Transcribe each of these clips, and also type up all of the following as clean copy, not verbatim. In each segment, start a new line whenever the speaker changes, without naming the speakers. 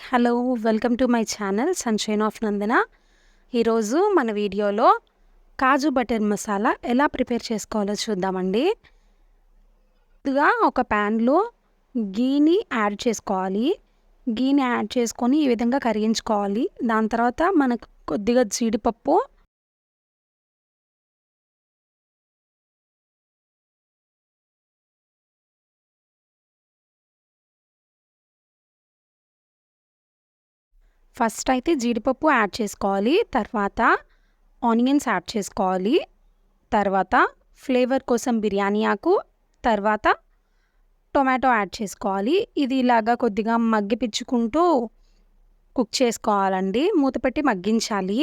Hello, welcome to my channel sunshine of Nandana. ఈరోజు మన వీడియోలో కాజు బటర్ మసాలా ఎలా ప్రిపేర్ చేసుకోవాలో చూద్దామండి. ముందుగా ఒక ప్యాన్లో గీని యాడ్ చేసుకోవాలి. గీని యాడ్ చేసుకొని ఈ విధంగా కరిగించుకోవాలి. దాని తర్వాత మనకు కొద్దిగా జీడిపప్పు, ఫస్ట్ అయితే జీడిపప్పు యాడ్ చేసుకోవాలి. తర్వాత ఆనియన్స్ యాడ్ చేసుకోవాలి. తర్వాత ఫ్లేవర్ కోసం బిర్యానీ ఆకు, తర్వాత టొమాటో యాడ్ చేసుకోవాలి. ఇది ఇలాగా కొద్దిగా మగ్గిపిచ్చుకుంటూ కుక్ చేసుకోవాలండి. మూత పెట్టి మగ్గించాలి.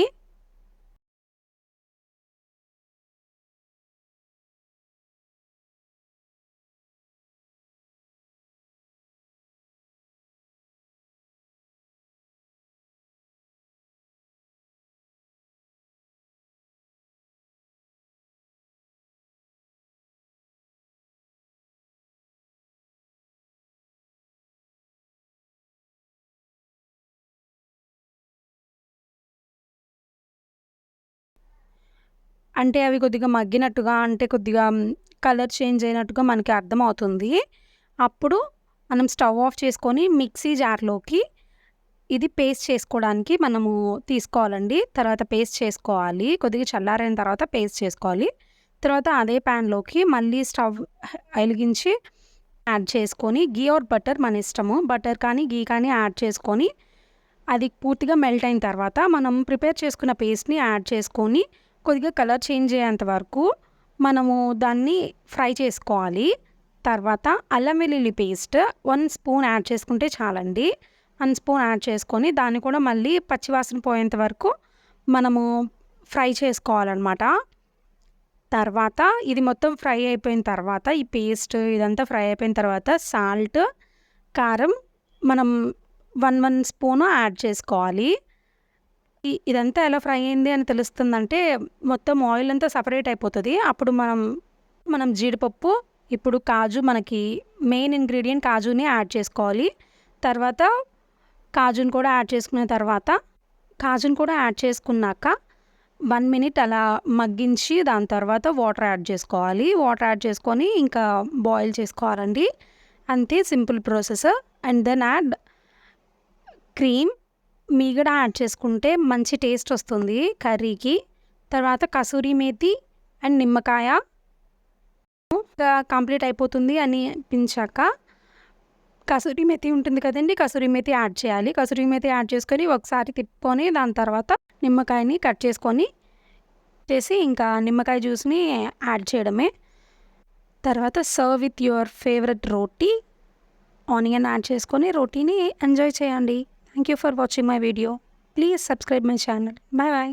అంటే అవి కొద్దిగా మగ్గినట్టుగా, అంటే కొద్దిగా కలర్ చేంజ్ అయినట్టుగా మనకి అర్థమవుతుంది. అప్పుడు మనం స్టవ్ ఆఫ్ చేసుకొని మిక్సీ జార్లోకి ఇది పేస్ట్ చేసుకోవడానికి మనము తీసుకోవాలండి. తర్వాత పేస్ట్ చేసుకోవాలి. కొద్దిగా చల్లారిన తర్వాత పేస్ట్ చేసుకోవాలి. తర్వాత అదే ప్యాన్లోకి మళ్ళీ స్టవ్ వెలిగించి యాడ్ చేసుకొని గీ ఆర్ బటర్ మన ఇష్టము. బటర్ కానీ గీ కానీ యాడ్ చేసుకొని అది పూర్తిగా మెల్ట్ అయిన తర్వాత మనం ప్రిపేర్ చేసుకున్న పేస్ట్ని యాడ్ చేసుకొని కొద్దిగా కలర్ చేంజ్ అయ్యేంత వరకు మనము దాన్ని ఫ్రై చేసుకోవాలి. తర్వాత అల్లం వెల్లుల్లి పేస్ట్ 1 స్పూన్ యాడ్ చేసుకుంటే చాలండి. 1 స్పూన్ యాడ్ చేసుకొని దాన్ని కూడా మళ్ళీ పచ్చివాసన పోయేంత వరకు మనము ఫ్రై చేసుకోవాలన్నమాట. తర్వాత ఇది మొత్తం ఫ్రై అయిపోయిన తర్వాత ఈ పేస్ట్ ఇదంతా ఫ్రై అయిపోయిన తర్వాత సాల్ట్, కారం మనం 1 స్పూను యాడ్ చేసుకోవాలి. ఇదంతా ఎలా ఫ్రై అయింది అని తెలుస్తుందంటే మొత్తం ఆయిల్ అంతా సపరేట్ అయిపోతుంది. అప్పుడు మనం జీడిపప్పు, ఇప్పుడు కాజు, మనకి మెయిన్ ఇంగ్రీడియంట్ కాజుని యాడ్ చేసుకోవాలి. తర్వాత కాజుని కూడా యాడ్ చేసుకున్నాక 1 మినిట్ అలా మగ్గించి దాని తర్వాత వాటర్ యాడ్ చేసుకోవాలి. వాటర్ యాడ్ చేసుకొని ఇంకా బాయిల్ చేసుకోవాలండి. అంతే, simple process. And then add cream, మీగడ యాడ్ చేసుకుంటే మంచి టేస్ట్ వస్తుంది కర్రీకి. తర్వాత కసూరి మేతి అండ్ నిమ్మకాయ కంప్లీట్ అయిపోతుంది అని అనిపించాక కసూరి మేతి ఉంటుంది కదండి, కసూరి మేతి యాడ్ చేయాలి. కసూరి మేతి యాడ్ చేసుకొని ఒకసారి తిప్పుకొని దాని తర్వాత నిమ్మకాయని కట్ చేసుకొని ఇంకా నిమ్మకాయ జ్యూస్ని యాడ్ చేయడమే. తర్వాత serve with your favourite roti, onion add చేసుకొని రోటీని ఎంజాయ్ చేయండి. Thank you for watching my video. Please subscribe my channel. Bye bye.